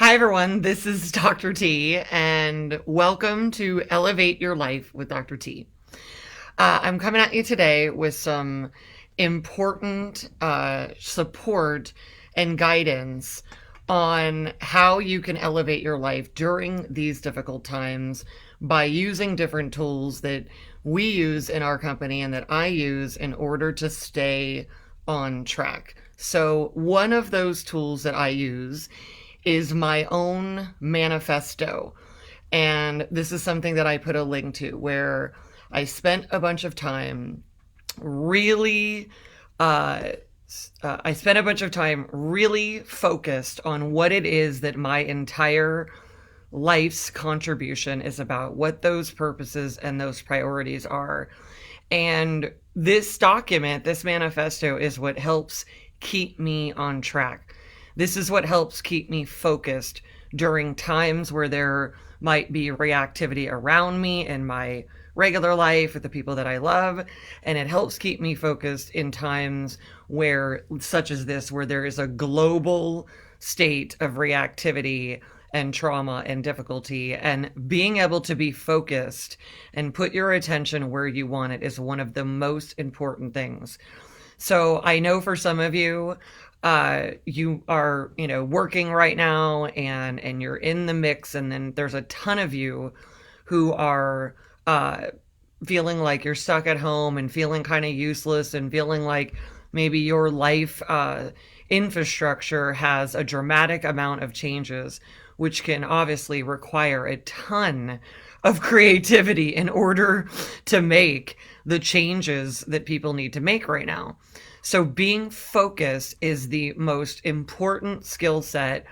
Hi, everyone. This is Dr. T, and welcome to Elevate Your Life with Dr. T. I'm coming at you today with some important support and guidance on how you can elevate your life during these difficult times by using different tools that we use in our company and that I use in order to stay on track. So, one of those tools that I use is my own manifesto. And this is something that I put a link to where I spent a bunch of time really uh, I spent a bunch of time really focused on what it is that my entire life's contribution is about, what those purposes and those priorities are. And this document, this manifesto, is what helps keep me on track. This is what helps keep me focused during times where there might be reactivity around me in my regular life with the people that I love. And it helps keep me focused in times where, such as this, where there is a global state of reactivity and trauma and difficulty. And being able to be focused and put your attention where you want it is one of the most important things. So I know for some of you, you are, working right now and you're in the mix, and then there's a ton of you who are feeling like you're stuck at home and feeling kind of useless and feeling like maybe your life infrastructure has a dramatic amount of changes, which can obviously require a ton of creativity in order to make the changes that people need to make right now. So being focused is the most important skill set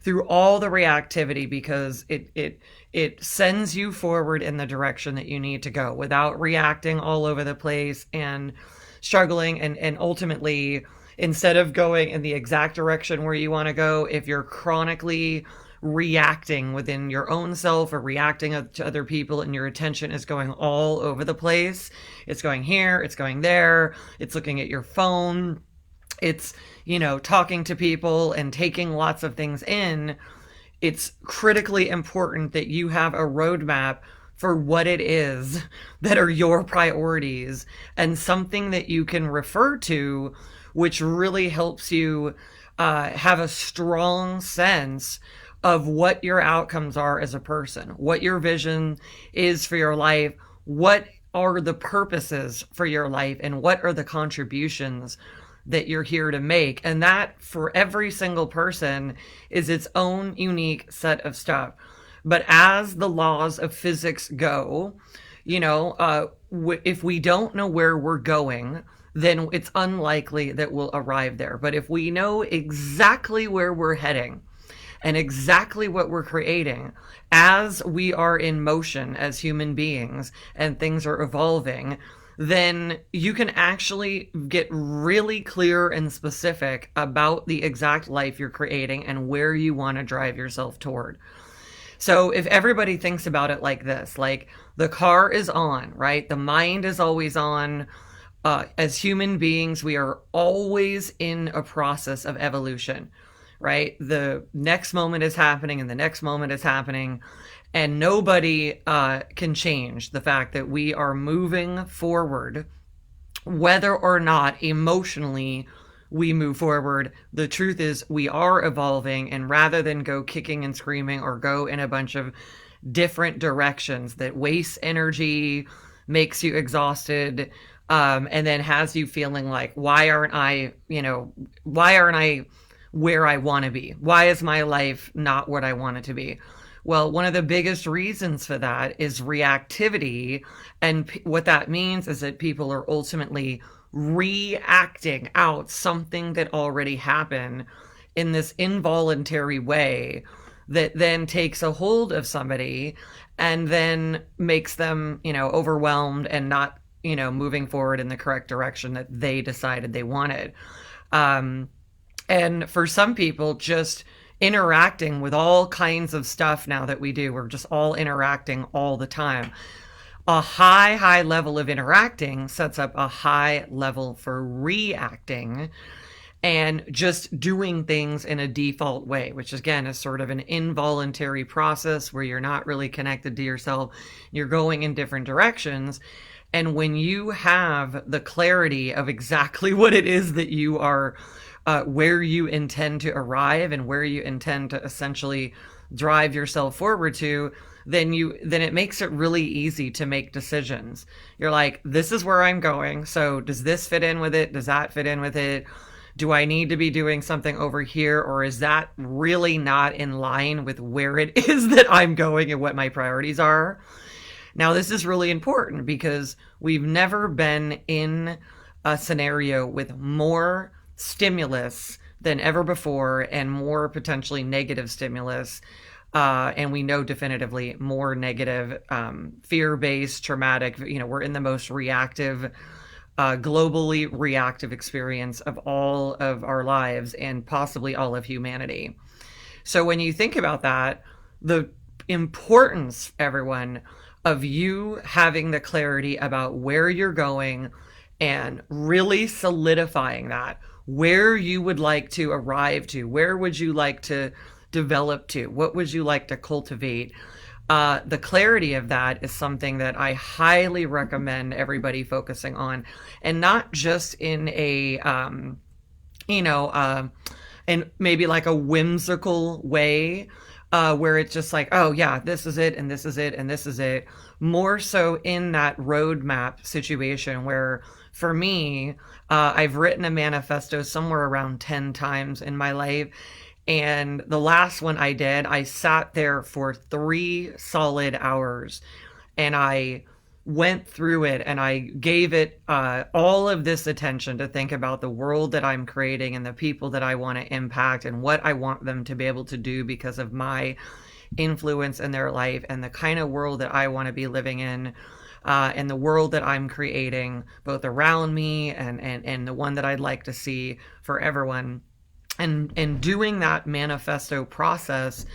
through all the reactivity, because it sends you forward in the direction that you need to go without reacting all over the place and struggling, and ultimately, instead of going in the exact direction where you want to go, if you're chronically reacting within your own self or reacting to other people and your attention is going all over the place, it's going here, it's going there, it's looking at your phone, it's, talking to people and taking lots of things in, it's critically important that you have a roadmap for what it is that are your priorities and something that you can refer to, which really helps you have a strong sense of what your outcomes are as a person, what your vision is for your life, what are the purposes for your life, and what are the contributions that you're here to make. And that, for every single person, is its own unique set of stuff. But as the laws of physics go, if we don't know where we're going, then it's unlikely that we'll arrive there. But if we know exactly where we're heading and exactly what we're creating as we are in motion as human beings and things are evolving, then you can actually get really clear and specific about the exact life you're creating and where you want to drive yourself toward. So if everybody thinks about it like this, like the car is on, right? The mind is always on. As human beings, we are always in a process of evolution, right? The next moment is happening and the next moment is happening. And nobody can change the fact that we are moving forward, whether or not emotionally we move forward. The truth is we are evolving, and rather than go kicking and screaming or go in a bunch of different directions that waste energy, makes you exhausted, and then has you feeling like, why aren't I where I want to be? Why is my life not what I want it to be? Well, one of the biggest reasons for that is reactivity. And what that means is that people are ultimately reacting out something that already happened in this involuntary way that then takes a hold of somebody and then makes them, overwhelmed and not, moving forward in the correct direction that they decided they wanted. And for some people, just interacting with all kinds of stuff now that we do, we're just all interacting all the time. A high level of interacting sets up a high level for reacting. and just doing things in a default way, which again is sort of an involuntary process where you're not really connected to yourself. You're going in different directions. And when you have the clarity of exactly what it is that you are, where you intend to arrive and where you intend to essentially drive yourself forward to, then it makes it really easy to make decisions. You're like, this is where I'm going. So does this fit in with it? Does that fit in with it? Do I need to be doing something over here? Or is that really not in line with where it is that I'm going and what my priorities are? Now, this is really important because we've never been in a scenario with more stimulus than ever before and more potentially negative stimulus. And we know definitively more negative, fear-based, traumatic. We're in the most reactive, globally reactive experience of all of our lives and possibly all of humanity. So when you think about that, the importance, everyone, of you having the clarity about where you're going and really solidifying that, where you would like to arrive to, where would you like to develop to, what would you like to cultivate. The clarity of that is something that I highly recommend everybody focusing on, and not just in a, and maybe like a whimsical way, where it's just like, oh yeah, this is it, and this is it, and this is it. More so in that roadmap situation where, for me, I've written a manifesto somewhere around 10 times in my life. And the last one I did, I sat there for 3 solid hours and I went through it and I gave it all of this attention to think about the world that I'm creating and the people that I want to impact and what I want them to be able to do because of my influence in their life and the kind of world that I want to be living in, and the world that I'm creating both around me and the one that I'd like to see for everyone. And doing that manifesto process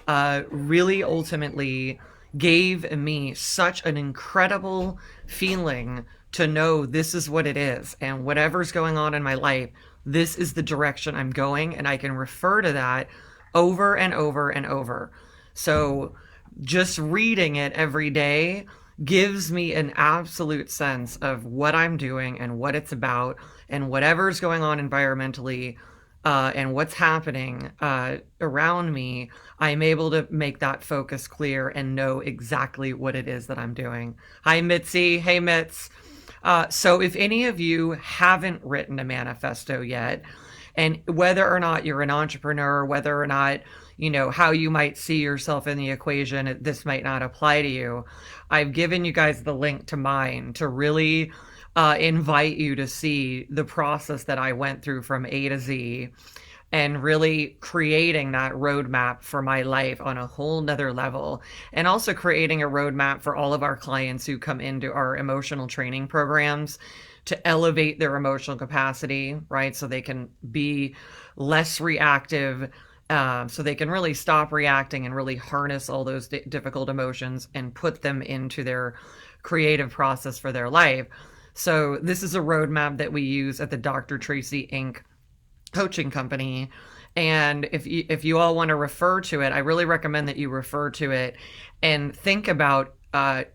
really ultimately gave me such an incredible feeling to know this is what it is, and whatever's going on in my life, this is the direction I'm going, and I can refer to that over and over and over. So just reading it every day gives me an absolute sense of what I'm doing and what it's about, and whatever's going on environmentally, and what's happening around me, I'm able to make that focus clear and know exactly what it is that I'm doing. Hi, Mitzi. Hey, Mitz. So if any of you haven't written a manifesto yet, and whether or not you're an entrepreneur, whether or not, how you might see yourself in the equation, this might not apply to you, I've given you guys the link to mine to really invite you to see the process that I went through from A to Z and really creating that roadmap for my life on a whole nother level, and also creating a roadmap for all of our clients who come into our emotional training programs to elevate their emotional capacity, right? So they can be less reactive, so they can really stop reacting and really harness all those difficult emotions and put them into their creative process for their life. So this is a roadmap that we use at the Dr. Tracy Inc. coaching company. And if you all want to refer to it, I really recommend that you refer to it and think about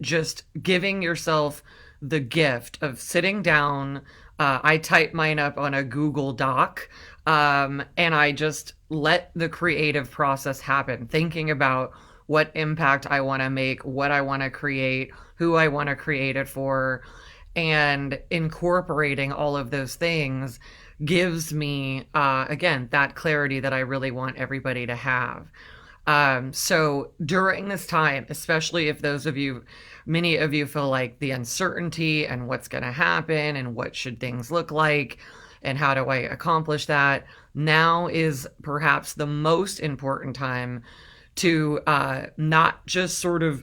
just giving yourself the gift of sitting down. I type mine up on a Google Doc, and I just let the creative process happen, thinking about what impact I want to make, what I want to create, who I want to create it for. And incorporating all of those things gives me, again, that clarity that I really want everybody to have. So during this time, especially if many of you feel like the uncertainty and what's going to happen and what should things look like and how do I accomplish that, now is perhaps the most important time to not just sort of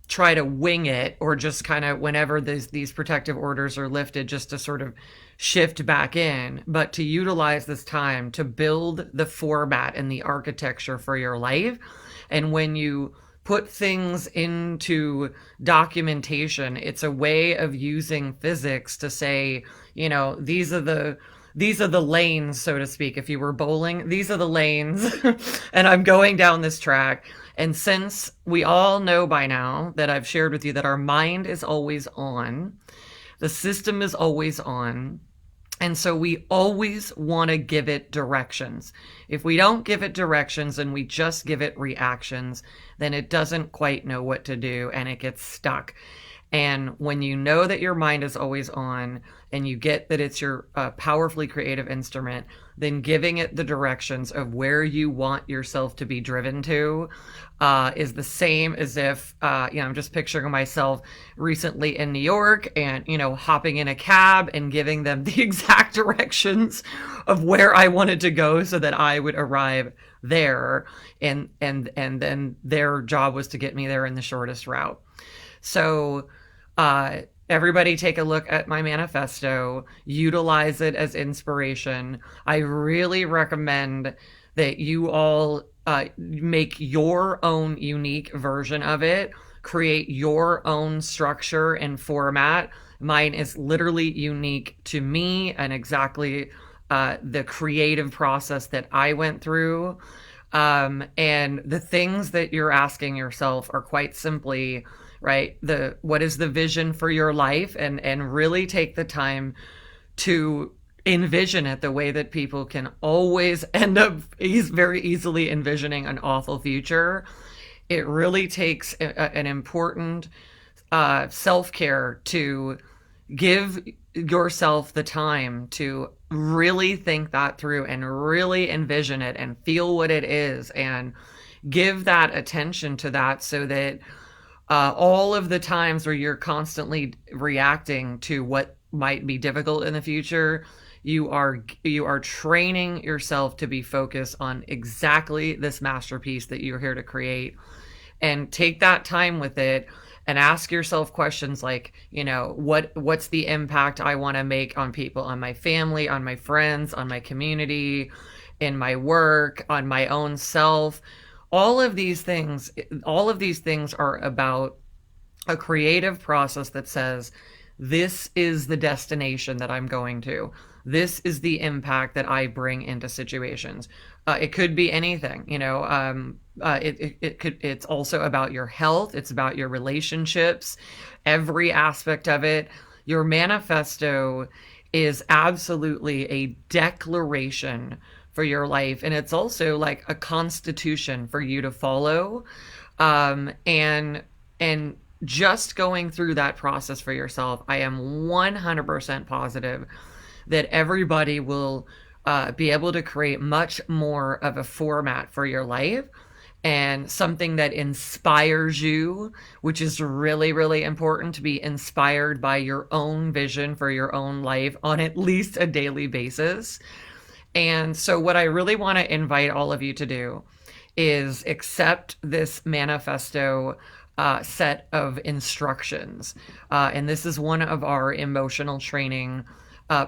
try to wing it, or just kind of whenever these protective orders are lifted, just to sort of shift back in, but to utilize this time to build the format and the architecture for your life. And when you put things into documentation, it's a way of using physics to say, these are these are the lanes, so to speak. If you were bowling, these are the lanes, and I'm going down this track. And since we all know by now that I've shared with you that our mind is always on, the system is always on, and so we always want to give it directions. If we don't give it directions and we just give it reactions, then it doesn't quite know what to do and it gets stuck. And when you know that your mind is always on and you get that it's your powerfully creative instrument, then giving it the directions of where you want yourself to be driven to is the same as if, I'm just picturing myself recently in New York and, hopping in a cab and giving them the exact directions of where I wanted to go so that I would arrive there. And then their job was to get me there in the shortest route. So, everybody take a look at my manifesto, utilize it as inspiration. I really recommend that you all make your own unique version of it, create your own structure and format. Mine is literally unique to me and exactly the creative process that I went through. And the things that you're asking yourself are quite simply, right? What is the vision for your life, and really take the time to envision it the way that people can always end up very easily envisioning an awful future. It really takes an important self-care to give yourself the time to really think that through and really envision it and feel what it is and give that attention to that, so that all of the times where you're constantly reacting to what might be difficult in the future, you are training yourself to be focused on exactly this masterpiece that you're here to create. And take that time with it and ask yourself questions like, what's the impact I want to make on people, on my family, on my friends, on my community, in my work, on my own self. All of these things are about a creative process that says, this is the destination that I'm going to. This is the impact that I bring into situations. It could be anything, it's also about your health. It's about your relationships, every aspect of it. Your manifesto is absolutely a declaration for your life. And it's also like a constitution for you to follow. And just going through that process for yourself, I am 100% positive that everybody will be able to create much more of a format for your life and something that inspires you, which is really, really important, to be inspired by your own vision for your own life on at least a daily basis. And so what I really want to invite all of you to do is accept this manifesto set of instructions. And this is one of our emotional training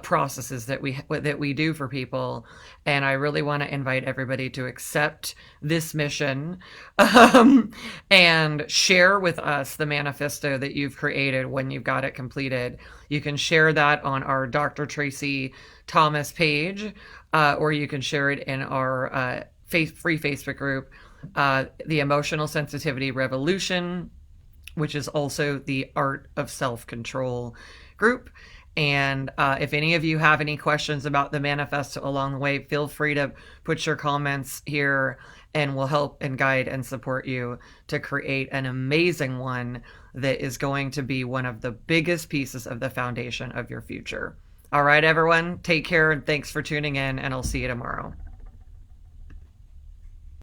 processes that we do for people. And I really want to invite everybody to accept this mission and share with us the manifesto that you've created when you've got it completed. You can share that on our Dr. Tracy Thomas page, or you can share it in our free Facebook group, the Emotional Sensitivity Revolution, which is also the Art of Self-Control group. And if any of you have any questions about the manifesto along the way, feel free to put your comments here, and we'll help and guide and support you to create an amazing one that is going to be one of the biggest pieces of the foundation of your future. All right, everyone, take care, and thanks for tuning in, and I'll see you tomorrow.